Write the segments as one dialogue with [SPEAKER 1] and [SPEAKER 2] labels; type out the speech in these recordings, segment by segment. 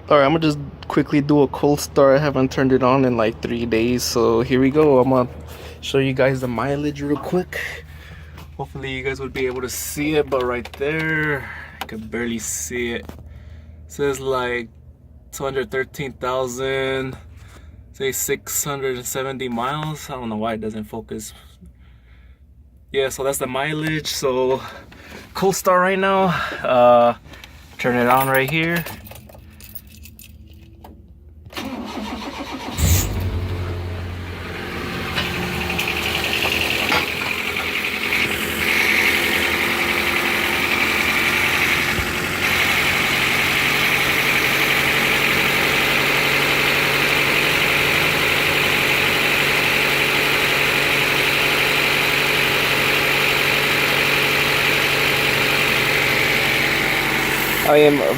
[SPEAKER 1] Alright, I'm gonna just quickly do a cold start. I haven't turned it on in like 3 days, so here we go. I'm gonna show you guys the mileage real quick. Hopefully you guys would be able to see it, but right there, I can barely see it. It says like 213,000, say 670 miles. I don't know why it doesn't focus. Yeah, so that's the mileage. So cold start right now. Turn it on right here.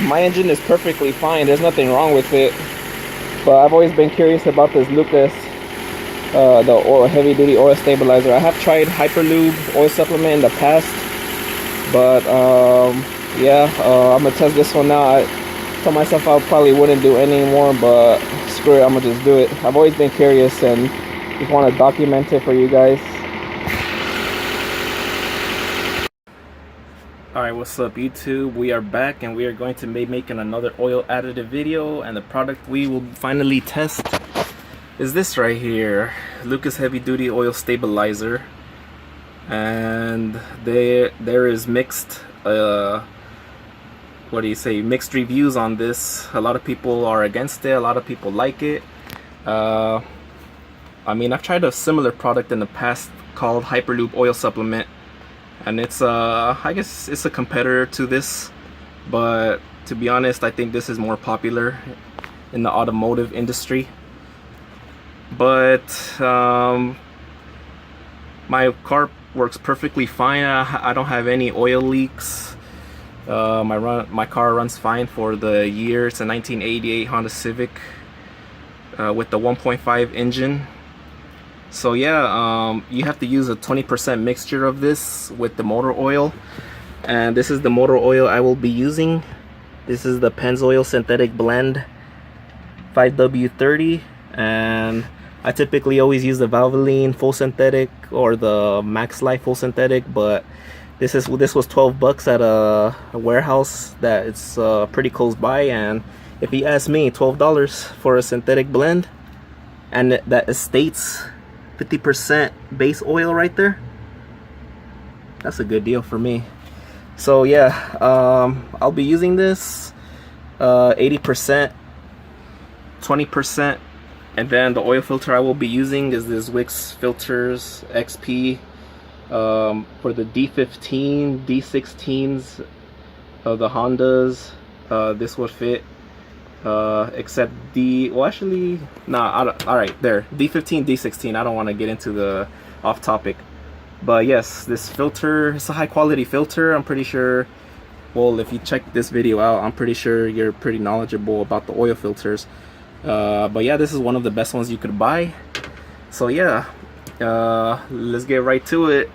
[SPEAKER 1] My engine is perfectly fine. There's nothing wrong with it. But I've always been curious about this Lucas, the oil, heavy-duty oil stabilizer. I have tried Hyperlube oil supplement in the past, but yeah, I'm gonna test this one now. I told myself I probably wouldn't do any more, but screw it, I'm gonna just do it. I've always been curious and just want to document it for you guys. Alright, what's up YouTube? We are back and we are going to be making another oil additive video, and the product we will finally test is this right here, Lucas Heavy Duty Oil Stabilizer. And there is mixed mixed reviews on this. A lot of people are against it, a lot of people like it. I mean, I've tried a similar product in the past called Hyperlube Oil Supplement, and it's I guess it's a competitor to this, but to be honest, I think this is more popular in the automotive industry. But my car works perfectly fine. I don't have any oil leaks. My car runs fine for the year. It's a 1988 Honda Civic with the 1.5 engine. So yeah, you have to use a 20% mixture of this with the motor oil, and this is the motor oil I will be using. This is the Pennzoil Synthetic Blend 5W30, and I typically always use the Valvoline Full Synthetic or the Max Life Full Synthetic, but this was 12 bucks at a warehouse that it's pretty close by, and if you ask me, $12 for a synthetic blend, and that states 50% base oil right there. That's a good deal for me. So yeah, I'll be using this 80%, 20%, and then the oil filter I will be using is this Wix Filters XP for the D15, D16s of the Hondas. This would fit. Except alright, there, D15, D16. I don't want to get into the off topic, but yes, this filter, it's a high quality filter. I'm pretty sure, well, if you check this video out, I'm pretty sure you're pretty knowledgeable about the oil filters. But yeah, this is one of the best ones you could buy. So yeah, let's get right to it.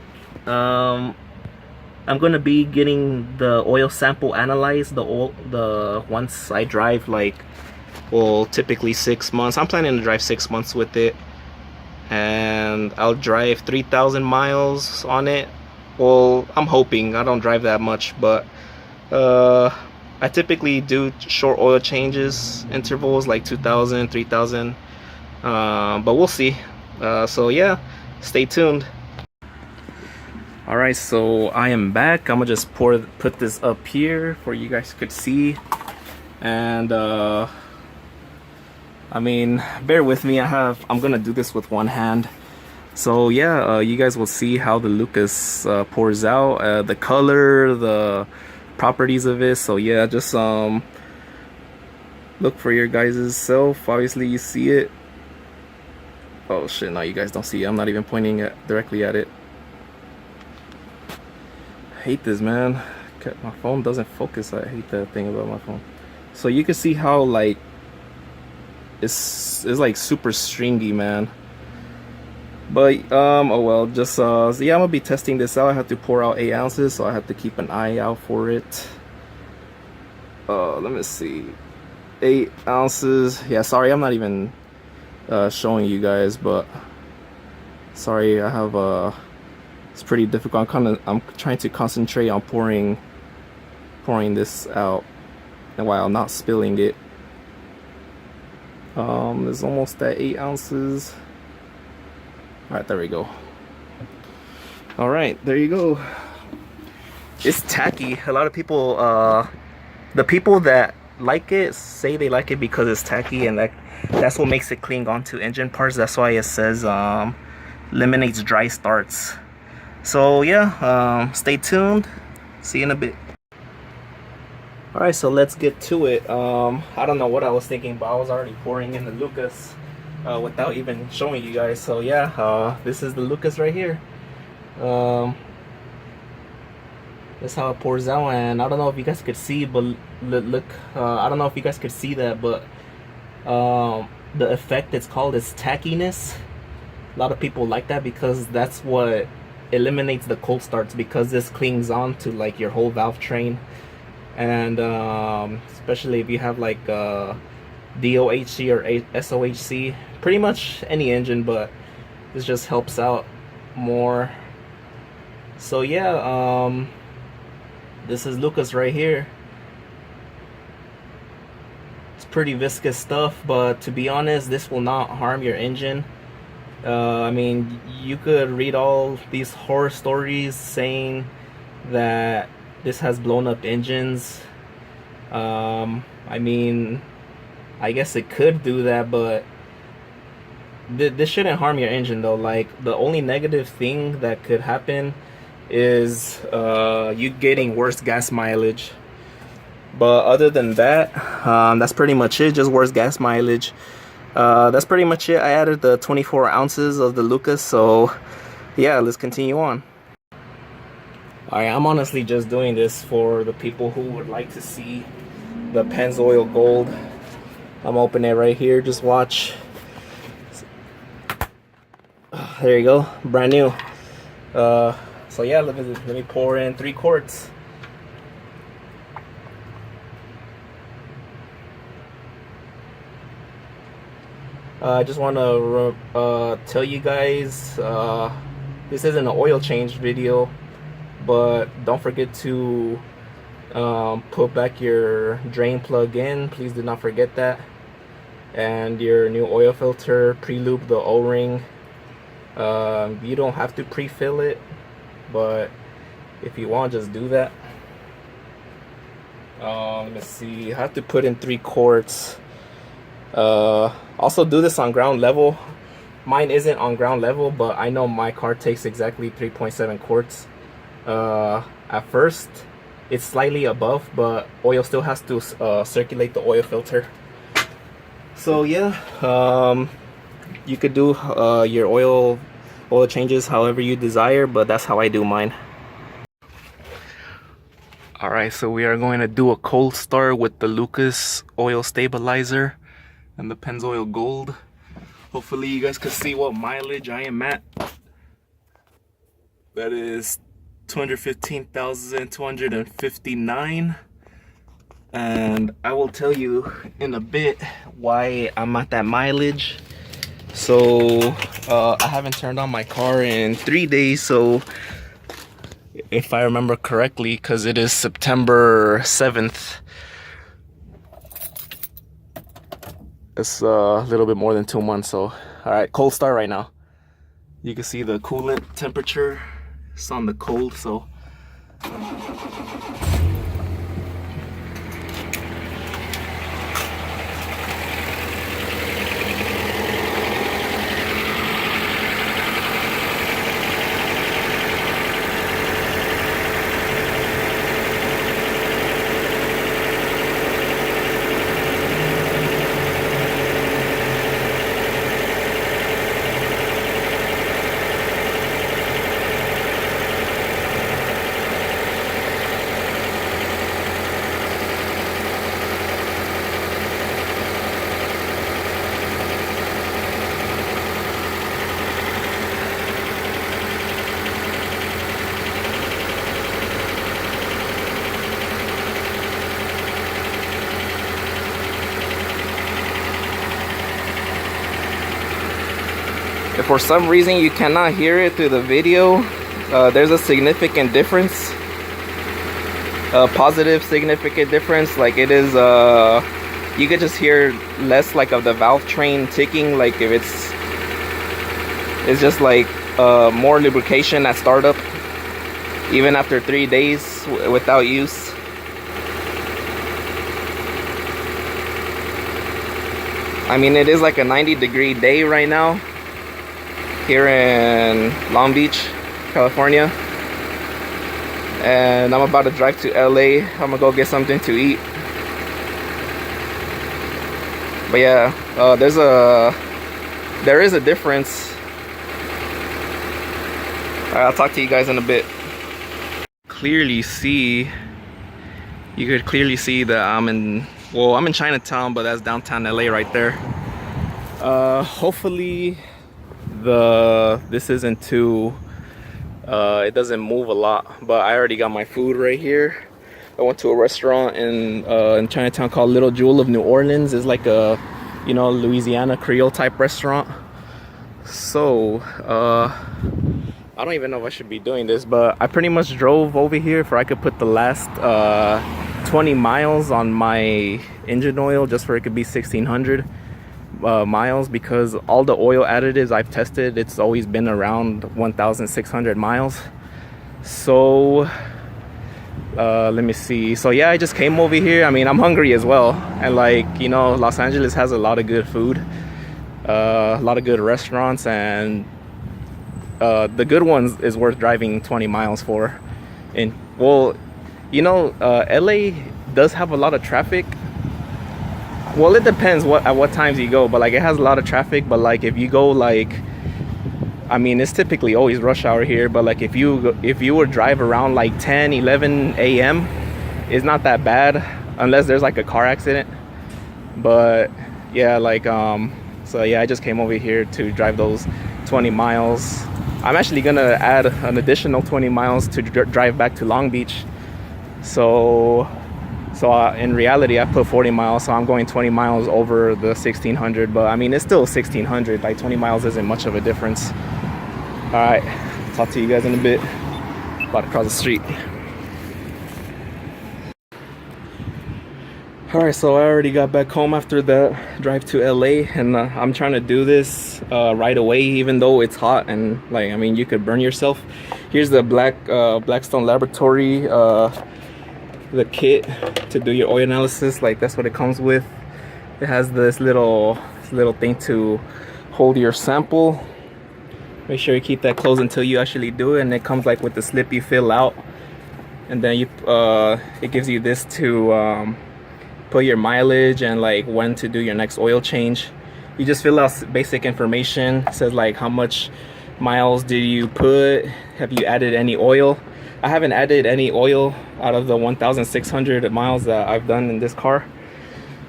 [SPEAKER 1] I'm gonna be getting the oil sample analyzed, the once I drive, like, well, typically 6 months. I'm planning to drive 6 months with it, and I'll drive 3,000 miles on it. Well, I'm hoping. I don't drive that much, but I typically do short oil changes, intervals like 2,000, 3,000, but we'll see. So yeah, stay tuned. Alright, so I am back. I'm gonna just put this up here for you guys could see, and I mean, bear with me. I'm gonna do this with one hand. So yeah, you guys will see how the Lucas pours out, the color, the properties of it. So yeah, just look for your guys' self. Obviously you see it. Oh shit, no, you guys don't see it. I'm not even pointing directly at it. I hate this, man. My phone doesn't focus. I hate that thing about my phone. So you can see how, like, it's like super stringy, man. But oh well, just so yeah, I'm gonna be testing this out. I have to pour out 8 ounces, so I have to keep an eye out for it. Let me see. 8 ounces. Yeah, sorry, I'm not even showing you guys, but sorry, I have it's pretty difficult. I'm trying to concentrate on pouring this out and while not spilling it. It's almost at 8 ounces. All right, there we go. All right, there you go. It's tacky. A lot of people, the people that like it say they like it because it's tacky, and that's what makes it cling onto engine parts. That's why it says eliminates dry starts. So yeah, stay tuned. See you in a bit. All right, so let's get to it. I don't know what I was thinking, but I was already pouring in the Lucas without even showing you guys. So yeah, this is the Lucas right here. That's how it pours out, and I don't know if you guys could see, but look, I don't know if you guys could see that, but the effect it's called is tackiness. A lot of people like that because that's what eliminates the cold starts, because this clings on to like your whole valve train, and especially if you have like DOHC or SOHC, pretty much any engine, but this just helps out more. So yeah, this is Lucas right here. It's pretty viscous stuff, but to be honest, this will not harm your engine. I mean, you could read all these horror stories saying that this has blown up engines. I mean, I guess it could do that, but this shouldn't harm your engine though. Like, the only negative thing that could happen is you getting worse gas mileage, but other than that, that's pretty much it. Just worse gas mileage. That's pretty much it. I added the 24 ounces of the Lucas, so yeah, let's continue on. Alright, I'm honestly just doing this for the people who would like to see the Pennzoil Gold. I'm opening it right here, just watch. There you go, brand new. So yeah, let me pour in 3 quarts. I just want to tell you guys, this isn't an oil change video, but don't forget to put back your drain plug in. Please do not forget that. And your new oil filter, pre-lube the O-ring. You don't have to pre-fill it, but if you want, just do that. Let me see, I have to put in 3 quarts. Also do this on ground level. Mine isn't on ground level, but I know my car takes exactly 3.7 quarts. At first it's slightly above, but oil still has to circulate the oil filter. So yeah, you could do your oil changes however you desire, but that's how I do mine. Alright, so we are going to do a cold start with the Lucas oil stabilizer and the Pennzoil Gold. Hopefully you guys can see what mileage I am at. That is 215,259, and I will tell you in a bit why I'm at that mileage. So I haven't turned on my car in 3 days, so if I remember correctly, because it is September 7th, it's a little bit more than 2 months. So all right, cold start right now. You can see the coolant temperature. It's on the cold, so If for some reason you cannot hear it through the video, there's a significant difference, a positive significant difference. Like it is, you could just hear less like of the valve train ticking. Like if it's just like more lubrication at startup, even after 3 days without use. I mean, it is like a 90-degree day right now here in Long Beach, California, and I'm about to drive to LA. I'm gonna go get something to eat. But yeah, there is a difference. I'll talk to you guys in a bit. You could clearly see that I'm in Chinatown, but that's downtown LA right there. Hopefully this isn't too it doesn't move a lot, but I already got my food right here. I went to a restaurant in Chinatown called Little Jewel of New Orleans. It's like a, you know, Louisiana Creole type restaurant. So I don't even know if I should be doing this, but I pretty much drove over here for I could put the last 20 miles on my engine oil, just for it could be 1600 miles, because all the oil additives I've tested, it's always been around 1600 miles. So let me see. So yeah, I just came over here. I mean, I'm hungry as well, and like, you know, Los Angeles has a lot of good food, a lot of good restaurants, and the good ones is worth driving 20 miles for. And well, you know, LA does have a lot of traffic. Well, it depends at what times you go, but like it has a lot of traffic. But like if you go, like, I mean, it's typically always rush hour here, but like if you would drive around like 10, 11 a.m., it's not that bad unless there's like a car accident. But yeah, like so yeah, I just came over here to drive those 20 miles. I'm actually gonna add an additional 20 miles to drive back to Long Beach. So in reality, I put 40 miles, so I'm going 20 miles over the 1600. But I mean, it's still 1600. Like 20 miles isn't much of a difference. All right, talk to you guys in a bit. About to cross the street. All right, so I already got back home after the drive to LA, and I'm trying to do this right away, even though it's hot and like, I mean, you could burn yourself. Here's the Blackstone Laboratory, the kit to do your oil analysis. Like that's what it comes with. It has this little thing to hold your sample. Make sure you keep that closed until you actually do it, and it comes like with the slip you fill out, and then you it gives you this to put your mileage and like when to do your next oil change. You just fill out basic information. It says like how much miles did you put, have you added any oil. I haven't added any oil out of the 1600 miles that I've done in this car.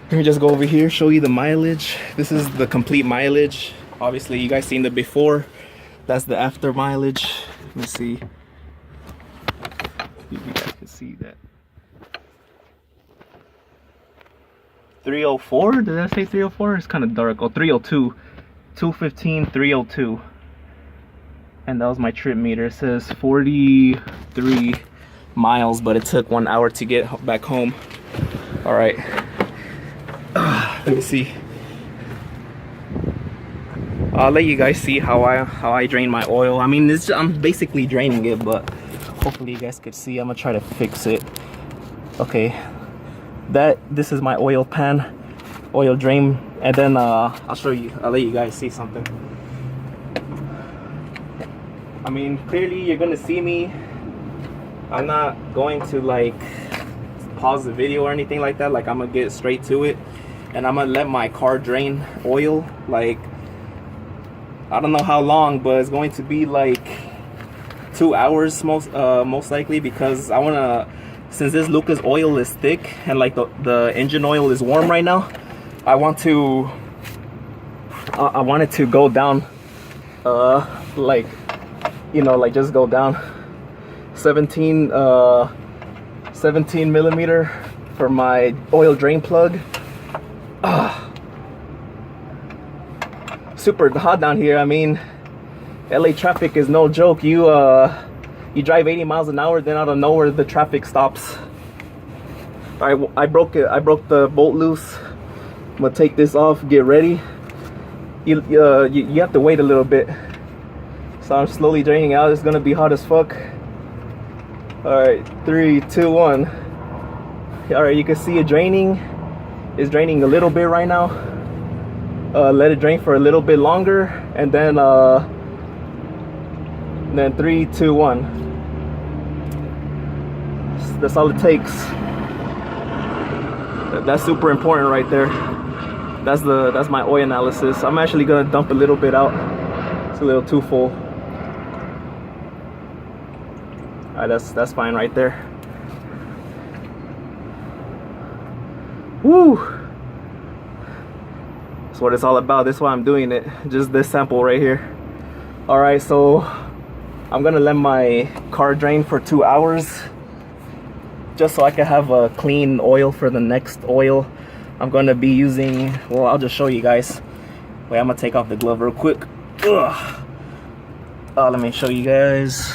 [SPEAKER 1] Let me just go over here, show you the mileage. This is the complete mileage. Obviously you guys seen the before, that's the after mileage. Let me see if you guys can see that. 304, did I say 304? It's kind of dark. Oh, 302, 215, 302. And that was my trip meter. It says 43 miles, but it took 1 hour to get back home. All right, let me see. I'll let you guys see how I drain my oil. I mean, I'm basically draining it, but hopefully you guys could see. I'm gonna try to fix it. Okay, this is my oil pan, oil drain, and then I'll show you. I'll let you guys see something. I mean, clearly you're gonna see me. I'm not going to like pause the video or anything like that. Like I'm gonna get straight to it, and I'm gonna let my car drain oil. Like I don't know how long, but it's going to be like 2 hours most likely, because I wanna, since this Lucas oil is thick and like the engine oil is warm right now, I want it to go down, like, you know, like just go down 17 millimeter for my oil drain plug. Super hot down here. I mean, LA traffic is no joke. You drive 80 miles an hour, then out of nowhere the traffic stops. I broke it. I broke the bolt loose. I'm gonna take this off. Get ready. You have to wait a little bit. So I'm slowly draining out. It's gonna be hot as fuck. All right, 3, 2, 1. All right, you can see it draining. It's draining a little bit right now. Let it drain for a little bit longer, and then 3, 2, 1. That's all it takes. That's super important right there. That's my oil analysis. I'm actually gonna dump a little bit out. It's a little too full. All right, that's fine right there. Woo! That's what it's all about. That's why I'm doing it. Just this sample right here. All right, so I'm gonna let my car drain for 2 hours, just so I can have a clean oil for the next oil. I'm gonna be using, well, I'll just show you guys. Wait, I'm gonna take off the glove real quick. Ugh. Let me show you guys.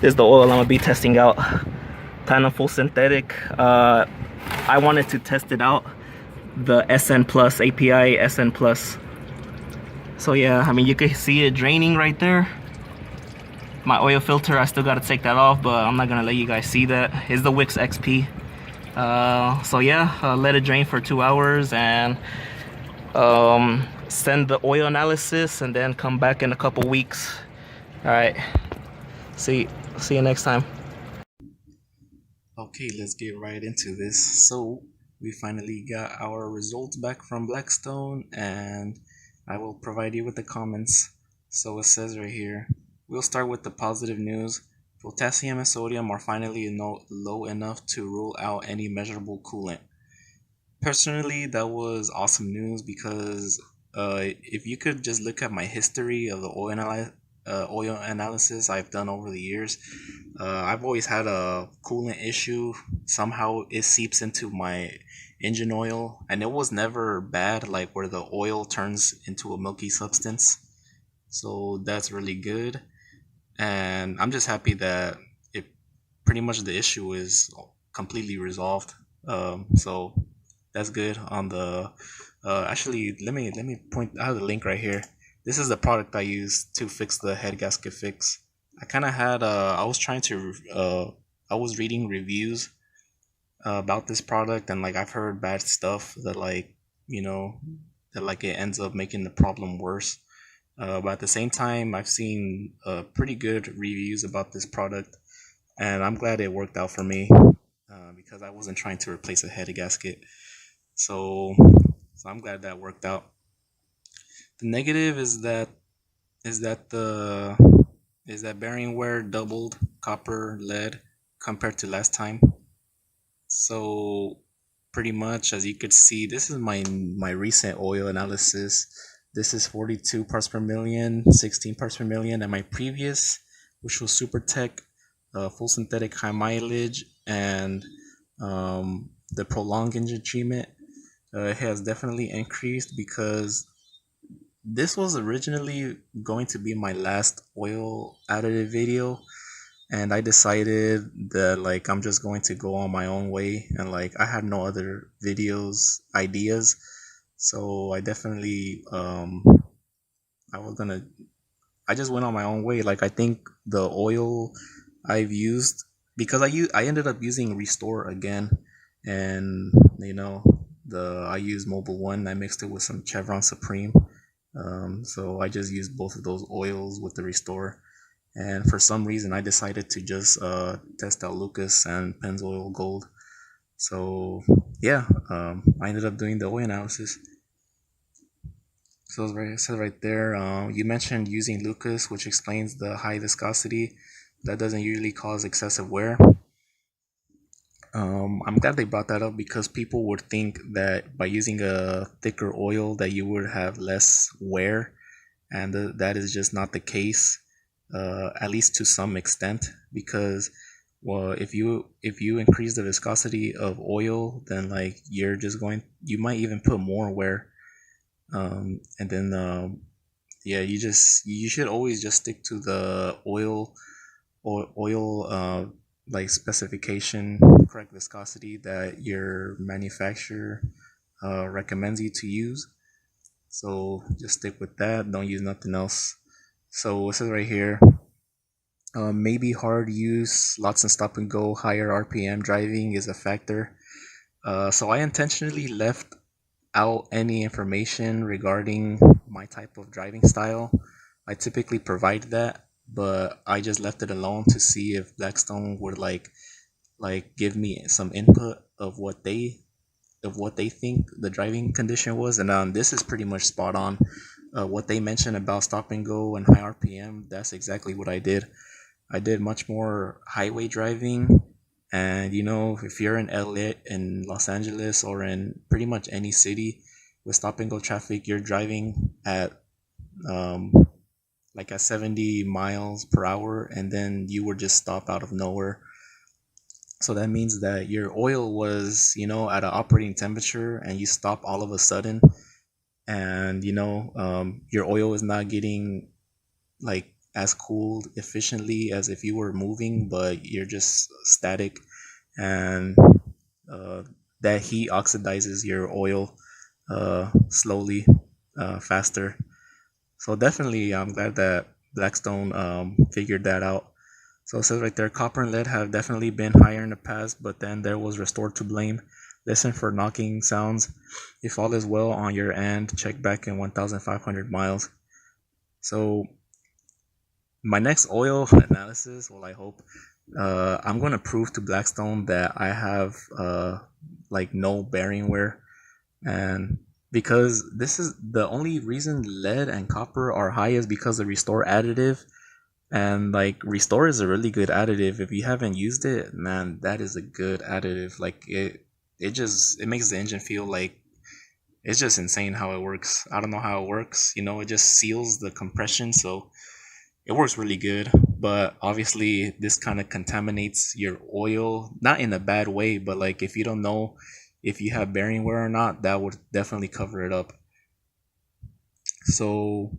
[SPEAKER 1] This is the oil I'm gonna be testing out. Platinum full synthetic. I wanted to test it out, the SN Plus, API SN Plus. So yeah, I mean, you can see it draining right there. My oil filter, I still gotta take that off, but I'm not gonna let you guys see that. It's the Wix XP. So yeah, let it drain for 2 hours and send the oil analysis, and then come back in a couple weeks. All right, see you next time.
[SPEAKER 2] Okay, let's get right into this. So we finally got our results back from Blackstone, and I will provide you with the comments. So it says right here, we'll start with the positive news. Potassium and sodium are finally low enough to rule out any measurable coolant. Personally, that was awesome news, because if you could just look at my history of the oil analysis I've done over the years, I've always had a coolant issue. Somehow it seeps into my engine oil, and it was never bad, like where the oil turns into a milky substance. So that's really good, and I'm just happy that it pretty much the issue is completely resolved. So that's good. On the actually, let me point out the link right here. This is the product I used to fix the head gasket fix. I kind of had I was trying to I was reading reviews about this product, and like I've heard bad stuff that, like, that like it ends up making the problem worse. But at the same time, I've seen pretty good reviews about this product, and I'm glad it worked out for me, because I wasn't trying to replace a head gasket. So, so I'm glad that worked out. The negative is that the is that bearing wear doubled, copper, lead, compared to last time. So pretty much, as you could see, this is my recent oil analysis. This is 42 parts per million, 16 parts per million, and my previous, which was Super Tech, full synthetic, high mileage, and the prolonged engine treatment, it has definitely increased, because this was originally going to be my last oil additive video, and I decided that, like, I'm just going to go on my own way, and like I had no other videos ideas. So I definitely I was gonna I just went on my own way. Like, I think the oil I've used, because I ended up using Restore again, and I used Mobile One. I mixed it with some Chevron Supreme. So I just used both of those oils with the Restore, and for some reason I decided to just test out Lucas and Pennzoil Gold. So yeah, I ended up doing the oil analysis. So it says right there, you mentioned using Lucas, which explains the high viscosity that doesn't usually cause excessive wear. I'm glad they brought that up, because people would think that by using a thicker oil that you would have less wear, and that is just not the case, at least to some extent. Because, well, if you increase the viscosity of oil, then like you might even put more wear, and then Yeah, you should always just stick to the oil like specification, correct viscosity that your manufacturer recommends you to use. So just stick with that. Don't use nothing else. So it says right here, maybe hard use, lots and stop and go, higher RPM driving is a factor. So I intentionally left out any information regarding my type of driving style. I typically provide that, but I just left it alone to see if Blackstone would give me some input of what they think the driving condition was, and this is pretty much spot on. What they mentioned about stop and go and high RPM, that's exactly what I did. I did much more highway driving, and if you're in LA, in Los Angeles, or in pretty much any city with stop and go traffic, you're driving at um, like at 70 miles per hour, and then you would just stop out of nowhere. So that means that your oil was, at an operating temperature, and you stop all of a sudden, and your oil is not getting like as cooled efficiently as if you were moving, but you're just static, and uh, that heat oxidizes your oil slowly, faster. So definitely, I'm glad that Blackstone figured that out. So it says right there, copper and lead have definitely been higher in the past, but then there was restored to blame. Listen for knocking sounds. If all is well on your end, check back in 1,500 miles. So my next oil analysis, well, I hope, I'm going to prove to Blackstone that I have like no bearing wear, and because this is the only reason lead and copper are high is because of restore additive, and like restore is a really good additive. If you haven't used it, man, that is a good additive. Like it makes the engine feel like it's just insane how it works. I don't know how it works. It just seals the compression, so it works really good. But obviously, this kind of contaminates your oil, not in a bad way, but like if you don't know if you have bearing wear or not, that would definitely cover it up. So,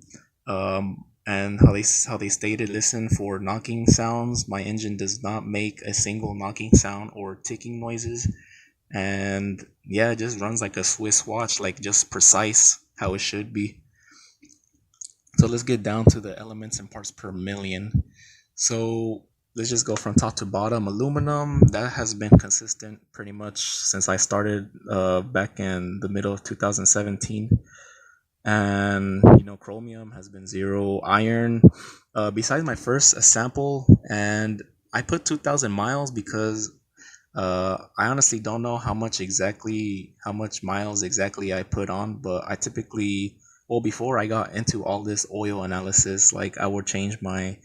[SPEAKER 2] and how they stated, listen for knocking sounds. My engine does not make a single knocking sound or ticking noises, and yeah, it just runs like a Swiss watch, like just precise how it should be. So let's get down to the elements and parts per million. So let's just go from top to bottom. Aluminum, that has been consistent pretty much since I started back in the middle of 2017. And chromium has been zero. Iron, besides my first sample, and I put 2,000 miles because I honestly don't know how much miles exactly I put on, but I typically, well, before I got into all this oil analysis, like I would change my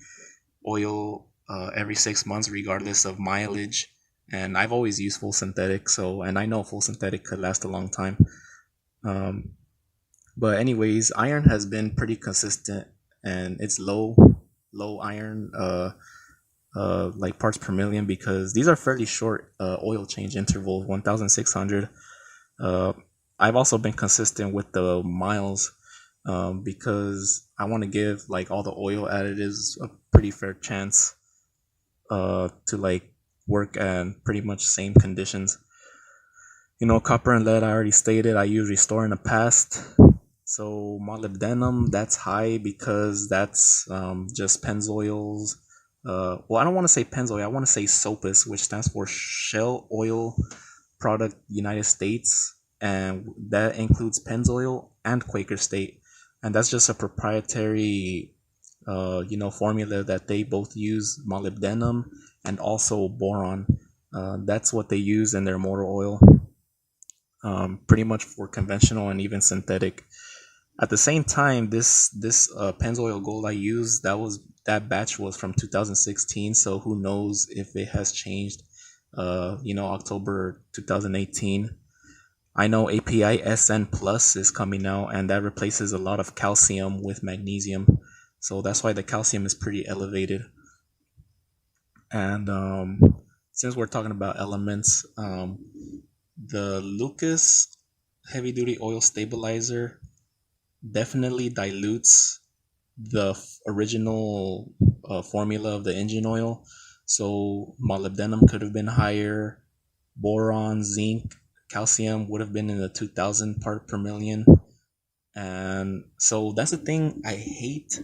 [SPEAKER 2] oil every 6 months, regardless of mileage. And I've always used full synthetic, and I know full synthetic could last a long time. Um, but anyways, iron has been pretty consistent, and it's low iron. Like parts per million, because these are fairly short oil change intervals, 1,600. uh, I've also been consistent with the miles, because I want to give like all the oil additives a pretty fair chance to like work at pretty much same conditions. Copper and lead, I already stated I use restore in the past. So molybdenum, that's high because that's just Pennzoil's. Well, I don't want to say Pennzoil. I want to say SOPUS, which stands for Shell Oil Product United States, and that includes Pennzoil and Quaker State, and that's just a proprietary, formula that they both use, molybdenum and also boron. That's what they use in their motor oil, pretty much for conventional and even synthetic. At the same time, this Pennzoil Gold I used, that batch was from 2016, so who knows if it has changed. October 2018. I know API SN Plus is coming out, and that replaces a lot of calcium with magnesium, so that's why the calcium is pretty elevated. And since we're talking about elements, the Lucas heavy duty oil stabilizer definitely dilutes the original formula of the engine oil. So molybdenum could have been higher, boron, zinc, calcium would have been in the 2000 part per million. And so that's the thing I hate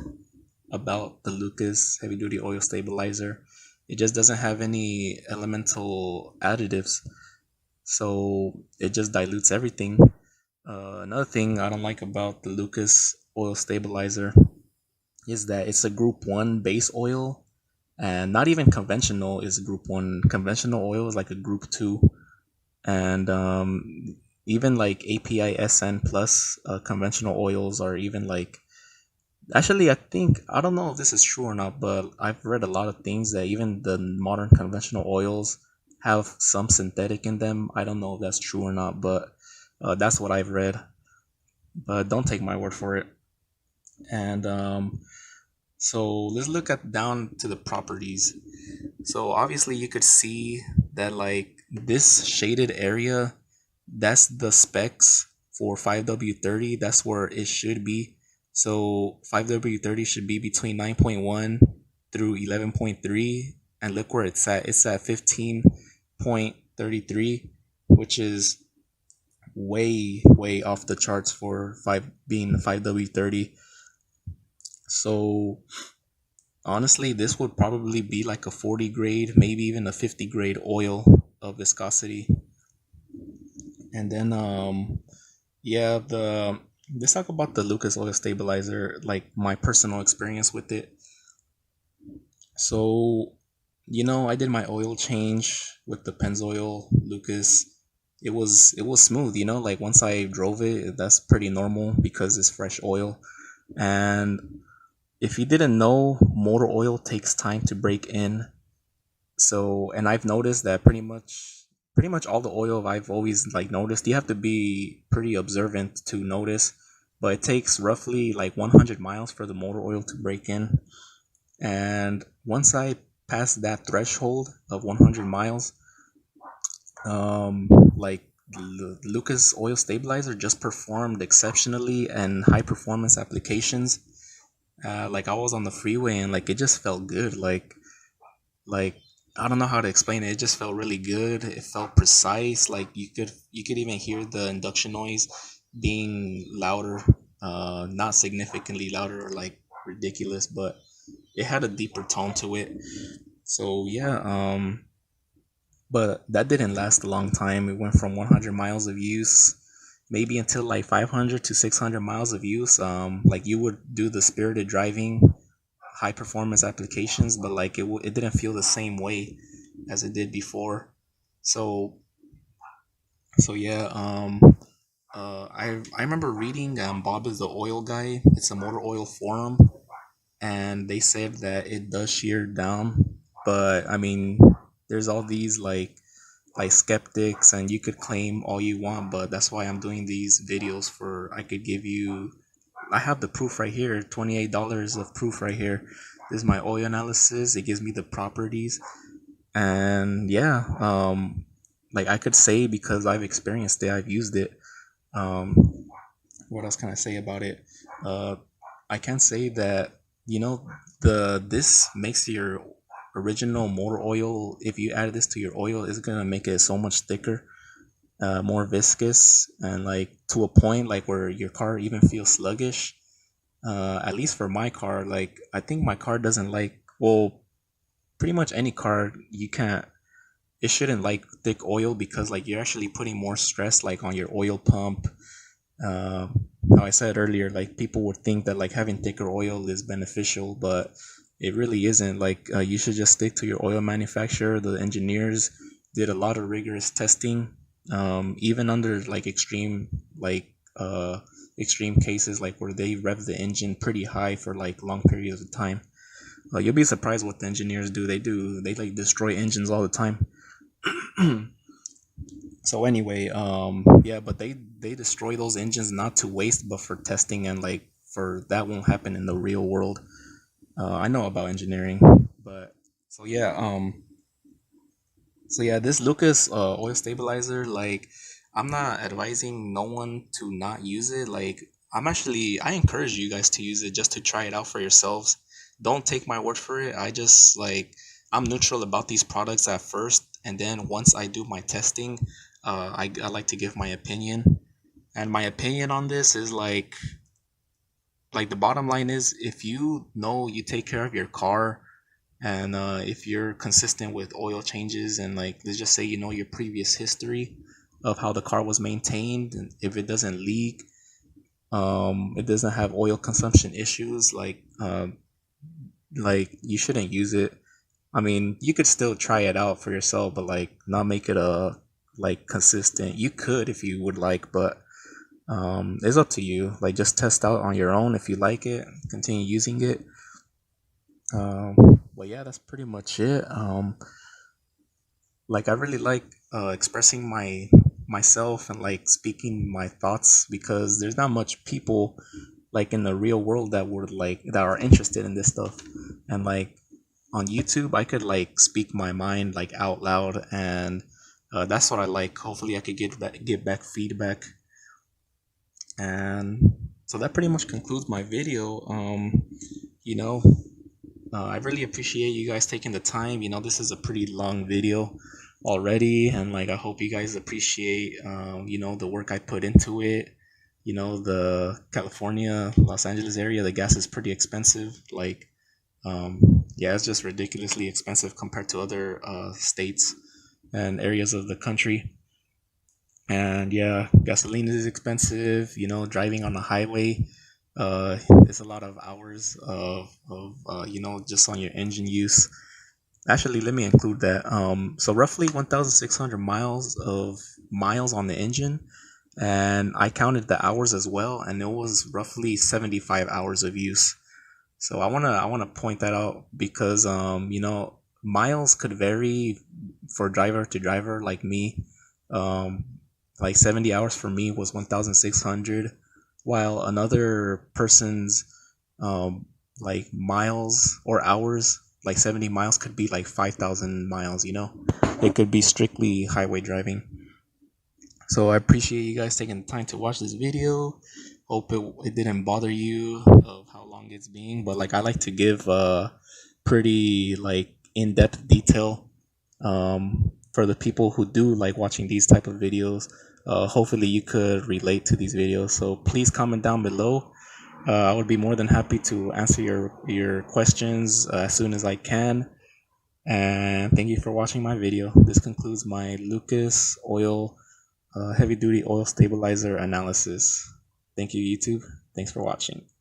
[SPEAKER 2] about the Lucas heavy duty oil stabilizer. It just doesn't have any elemental additives, so it just dilutes everything. Another thing I don't like about the Lucas oil stabilizer is that it's a Group 1 base oil, and not even conventional is Group 1. Conventional oil is like a Group 2, and even like API SN plus conventional oils are even like. Actually, I think I don't know if this is true or not, but I've read a lot of things that even the modern conventional oils have some synthetic in them. I don't know if that's true or not, but that's what I've read. But don't take my word for it. And so let's look at down to the properties. So obviously you could see that like this shaded area, that's the specs for 5W30. That's where it should be. So 5W30 should be between 9.1 through 11.3, and look where it's at. It's at 15.33, which is way off the charts for 5 being 5W30. So honestly, this would probably be like a 40 grade, maybe even a 50 grade oil of viscosity. And then yeah, the let's talk about the Lucas oil stabilizer, like my personal experience with it. So, I did my oil change with the Pennzoil Lucas. It was smooth, like once I drove it, that's pretty normal because it's fresh oil. And if you didn't know, motor oil takes time to break in. So, and I've noticed that pretty much all the oil I've always like noticed, you have to be pretty observant to notice, but it takes roughly like 100 miles for the motor oil to break in. And once I passed that threshold of 100 miles, like the Lucas oil stabilizer just performed exceptionally and high performance applications. Like I was on the freeway and like it just felt good. Like I don't know how to explain it. It just felt really good. It felt precise. Like you could even hear the induction noise being louder, not significantly louder or like ridiculous, but it had a deeper tone to it. So yeah, but that didn't last a long time. It went from 100 miles of use maybe until like 500 to 600 miles of use. Like you would do the spirited driving high performance applications, but like it didn't feel the same way as it did before. So yeah, I remember reading Bob is the oil guy. It's a motor oil forum, and they said that it does shear down, but I mean, there's all these like skeptics, and you could claim all you want, but that's why I'm doing these videos. For I could give you, I have the proof right here, $28 of proof right here. This is my oil analysis. It gives me the properties, and yeah, like I could say because I've experienced it, I've used it. Um, what else can I say about it? Uh, I can say that the this makes your original motor oil. If you add this to your oil, it's gonna make it so much thicker, more viscous, and like to a point like where your car even feels sluggish. At least for my car, like I think my car doesn't like, well, pretty much any car you can't. It shouldn't like thick oil because like you're actually putting more stress like on your oil pump. uh, how I said earlier, like people would think that like having thicker oil is beneficial, but it really isn't. Like you should just stick to your oil manufacturer. The engineers did a lot of rigorous testing, even under like extreme cases like where they rev the engine pretty high for like long periods of time. You'll be surprised what the engineers do. They like destroy engines all the time. So anyway, yeah, but they destroy those engines not to waste, but for testing, and like for that won't happen in the real world. I know about engineering, but so yeah, this Lucas oil stabilizer, like I'm not advising no one to not use it. Like I encourage you guys to use it just to try it out for yourselves. Don't take my word for it. I just like, I'm neutral about these products at first, and then once I do my testing, I like to give my opinion. And my opinion on this is like the bottom line is, if you know you take care of your car, and if you're consistent with oil changes, and like, let's just say you know your previous history of how the car was maintained, and if it doesn't leak, it doesn't have oil consumption issues, like you shouldn't use it. I mean, you could still try it out for yourself, but like not make it a like consistent. You could if you would like, but it's up to you. Like, just test out on your own. If you like it, continue using it. um but yeah, that's pretty much it. Like, I really like expressing myself and like speaking my thoughts, because there's not much people like in the real world that would like that are interested in this stuff. And like on YouTube, I could like speak my mind like out loud, and that's what I like. Hopefully I could get back feedback. And so that pretty much concludes my video. You know, I really appreciate you guys taking the time. This is a pretty long video already, and like, I hope you guys appreciate, the work I put into it. The California, Los Angeles area, the gas is pretty expensive. Like, yeah, it's just ridiculously expensive compared to other states and areas of the country. And yeah, gasoline is expensive. Driving on the highway, it's a lot of hours of just on your engine use. Actually, let me include that. So roughly 1,600 miles on the engine, and I counted the hours as well, and it was roughly 75 hours of use. So I wanna point that out, because miles could vary for driver to driver. Like me, um, like 70 hours for me was 1,600, while another person's um like miles or hours, like 70 miles could be like 5,000 miles. It could be strictly highway driving. So I appreciate you guys taking the time to watch this video. Hope it didn't bother you of how long it's being, but like, I like to give pretty like in-depth detail for the people who do like watching these type of videos. Hopefully you could relate to these videos. So please comment down below. I would be more than happy to answer your questions as soon as I can. And thank you for watching my video. This concludes my Lucas oil heavy duty oil stabilizer analysis. Thank you, YouTube. Thanks for watching.